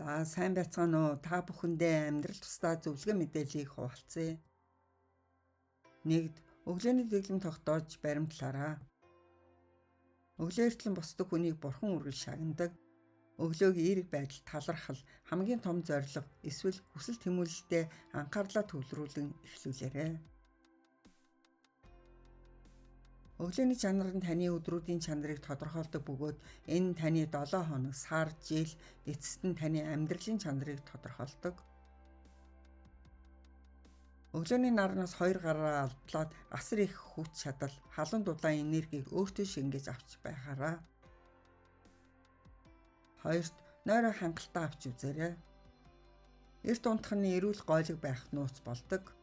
За сайн байцгаана уу? Та бүхэндээ амьдрал тусдаа зөвлөгөө мэдээллийг хуваалцъя. Нэгд өглөөний дэглэм тогтоож баримтлаарай. Өглөө эртлэн босдог хүнийг бурхан үргэлж шагнадаг. Өглөөг эерэг байдалд талархал хамгийн том зорилго эсвэл хүсэл тэмүүлэлтэд анхаарлаа төвлөрүүлэн эхлүүлээрэй. Өглөөний чанар нь таны өдрүүдийн чанарыг тодорхойлдог бөгөөд энэ нь таны 7 хоног, сар, жил, эцэст нь таны амьдралын чанарыг тодорхойлдог. Өглөөний наранаас 2 гараа алдлаад асар их хүч чадал, халуун дулаан энергийг өөртөө шингээж авч байгаарай. Хоёрт нойроо хангалттай авч үзээрэй. Эрт унтах нь эрүүл гойлог байх нууц болдог.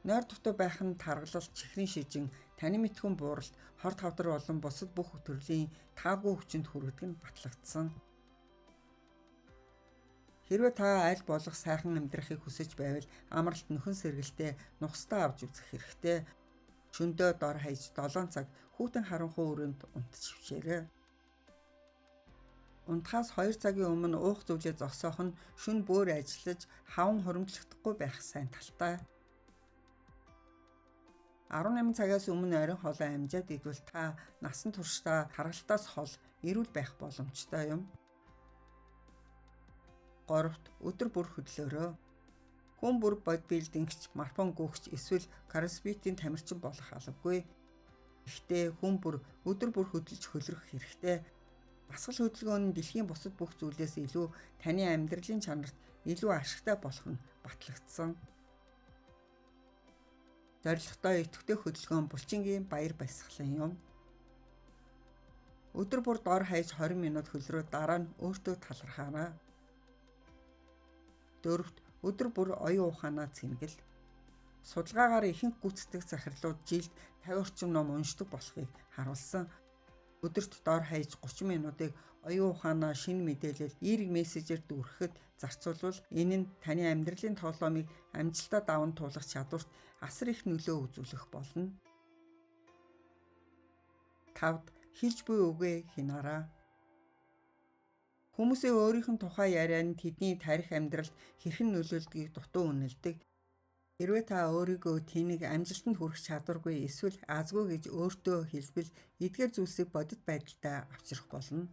Нойр дутуу байх нь таргалал, чихрийн шижин, таны мэдхүн бууралт, хор тавдар болон бусад бүх төрлийн таагүй хүчинд хүргэдэг нь батлагдсан. Хэрвээ та аль болох сайхан амьдрахыг хүсэж байвал амралт нөхөн сэргэлтээ нухастаа авч үзэх хэрэгтэй. Шөндөө дор хаяж 7 цаг хүүтэн харанхуй өрөөнд унтчихвчээрэй. Унтахаас 2 цагийн өмнө уух зүйлээ зогсоох нь шөнө бүр ажиллаж хаван хуримтлагдахгүй байх сайн талтай. 18 цагаас өмнө оройн хоолой амжаад идвэл та насан туршдаа таргалтаас хол эрүүл байх боломжтой юм. 3-т өдөр бүр хөдлөөрөө. Хүн бүр бодибилдингч, марафон гүйгч эсвэл кроссфитийн тамирчин болох албагүй. Гэхдээ хүн бүр өдөр бүр хөдөлж хөлрөх хэрэгтэй. Дасгал хөдөлгөөн нь дэлхийн бусад бүх зүйлээс илүү таны амьдралын чанарт илүү ашигтай болох нь батлагдсан. Зорилготой идэвхтэй хөдөлгөөн булчингийн баяр баясгалан юм. Өдөр бүр дор хаяж 20 минут хөлрөө дараа нь өөртөө талархаарай. 4-т өдөр бүр оюун ухаанаа цэмгэл. Судалгаагаар ихэнх гүйцэтгэх захирлууд жилд 50 орчим ном уншдаг болохыг харуулсан. Өдөрт дор хаяж 30 минутыг оюун ухаанаа, шинэ мэдээлэл, эерэг мессежээр дүүрэхэд зарцуулбал энэ нь таны амьдралын тоглоомыг амжилтад даван туулах чадварт асар их нөлөө үзүүлэх болно. 5-д хэлж буй үгээ хянаарай. Хүмүүсийн өөрийнх нь тухай яриа нь тэдний тарих амьдралд хэрхэн нөлөөлдгийг дутуу үнэлдэг. Хэрвээ та өөрийгөө тэнэг амжилтанд хүрэх чадваргүй эсвэл азгүй гэж өөртөө хэлбэл эдгээр зүйлсийг бодит байдалтай авчрах болно.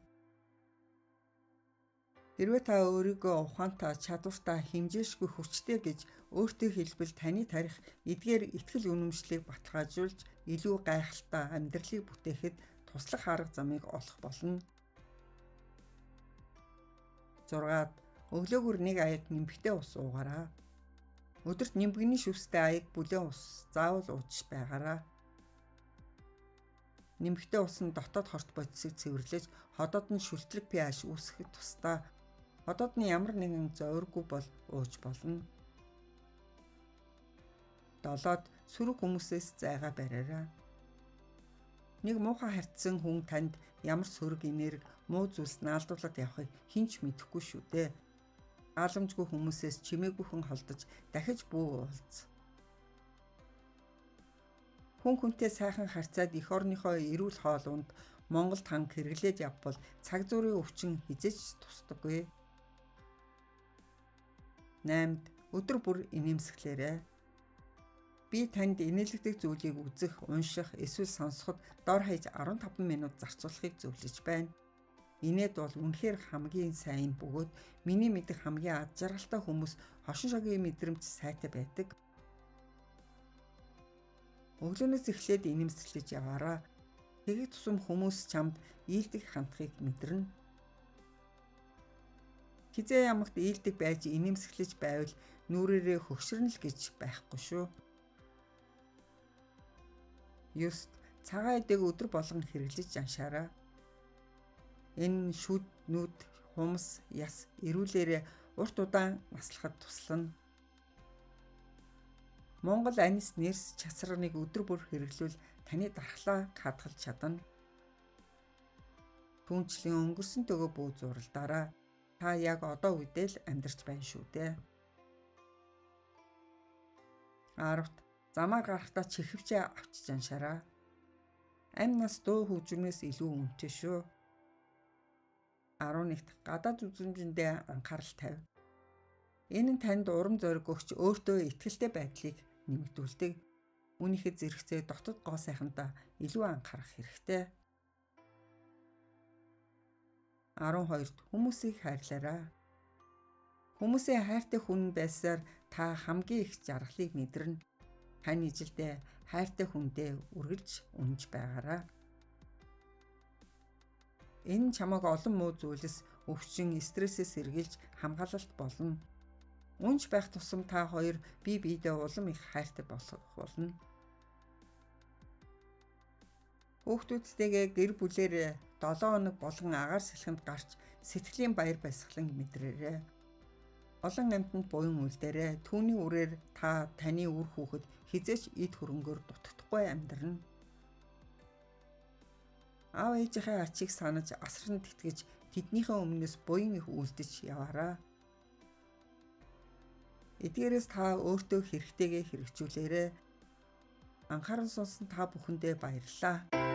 Хэрвээ та өөрийгөө ухаантай, чадвартай, хэмжээшгүй хүчтэй гэж өөртөө хэлбэл таны тарих эдгээр итгэл үнэмшлийг баталгаажуулж илүү гайхалтай амьдралыг бүтээхэд туслах арга замыг олох болно. 6-д өглөөгөр 1 аяг нэмэгтэй ус уугаарай. Өдөрт нимбэгний шүстэй аяг бүлээн ус заавал ууж байгаарай. Нэмэгтэй ус нь дотоод хорт бодисыг цэвэрлэж, ходоод нь шүлтлэг pH үүсгэхэд тусдаа. Ходоод нь ямар нэгэн зовиргүй бол ууж болно. 7-д сөрөг хүмүүсээс зайгаа бариарай. Нэг муухай харьцсан хүн танд ямар сөрөг энерги, муу зүйлс наалдуулаад явахыг хэн ч мэдэхгүй шүү дээ. Ааламжгүй хүмүүсээс чимээгүйхэн холдож дахиж бүү уулз. Хүн хүнтэй сайхан харьцаад эх орныхоо эрүүл хоолунд Монголд ханг хэрэглээд явбал цаг зуурын өвчин хизээч тусдаггүй. 8-д өдөр бүр инээмсэглээрэй. Би танд инээлгдэг зүйлийг үзэх, унших, эсвэл сонсоход дор хаяж 15 минут зарцуулахыг зөвлөж байна. Инээд бол үнэхээр хамгийн сайн бөгөөд миний мэдих хамгийн ад жаргалтай хүмүүс хошин шогийн мэдрэмж сайтай байдаг. Өглөөнөөс эхлээд инээмсэглэж яваарай. Тэгэхэд тусам хүмүүс чамд ийдэг хандахыг мэдэрнэ. Хизээ ямагт ийдэг байж инээмсэглэж байвал нүрээрээ хөгшрөн л гэж байхгүй шүү. 9-д цагаан эдэг өдөр болгон хэрэглэж аншаарай. Энэ шүд, нүд, хумс, яс эрүүлээрээ урт удаан наслахад туслана. Монгол анис нэрс чацрагныг өдөр бүр хэрэглүүл таны дархлаа хадгалж чадна. Түүнчлэн өнгөрсөн төгөө бүү зуралдаараа. Та яг одоо үедээ л амьдарч байна шүү дээ. 10-т замаар гарахдаа чихвчээ авчиж аншаарай. Амь нас дуу хөгжмөөс илүү үнэтэй шүү. 11-т гадаад үзмжиндээ анхаарал тавь. Энэ нь танд урам зориг өгч өөртөө итгэлтэй байдлыг нэмэгдүүлдэг. Үүнийхээ зэрэгцээ дотод гоо сайхандаа илүү анхаарах хэрэгтэй. 12-т хүмүүсийг хайрлаарай. Хүмүүсийн хайртай хүн байсаар та хамгийн их жаргалыг мэдэрнэ. Таны жилдээ хайртай хүндээ үргэлж үнж байгаарай. Энэ чамайг олон муу зүйлс, өвчин, стрессээс сэргийлж хамгаалалт болно. Үнж байх тусам та хоёр бие биедээ улам их хайртай болох болно. Хүүхдүүдтэйгээ гэр бүлээрээ 7 хоног болгон агаар салхинд гарч сэтгэлийн баяр баясгалан мэдрээрэй. Олон амьтанд буян үлдээрэй. Түүний үрээр таны үр хүүхэд хизээч эд хөрөнгөөр дутагдахгүй амьдрна. Аав ээжийнхээ ачийг санаж асран тэтгэж тэднийхээ өмнөөс буян их үлдэж яваарай. Эдгээрээс та өөртөө хэрэгтэйгээ хэрэгжүүлээрэй. Анхаарал сонсон та бүхэндээ баярлалаа.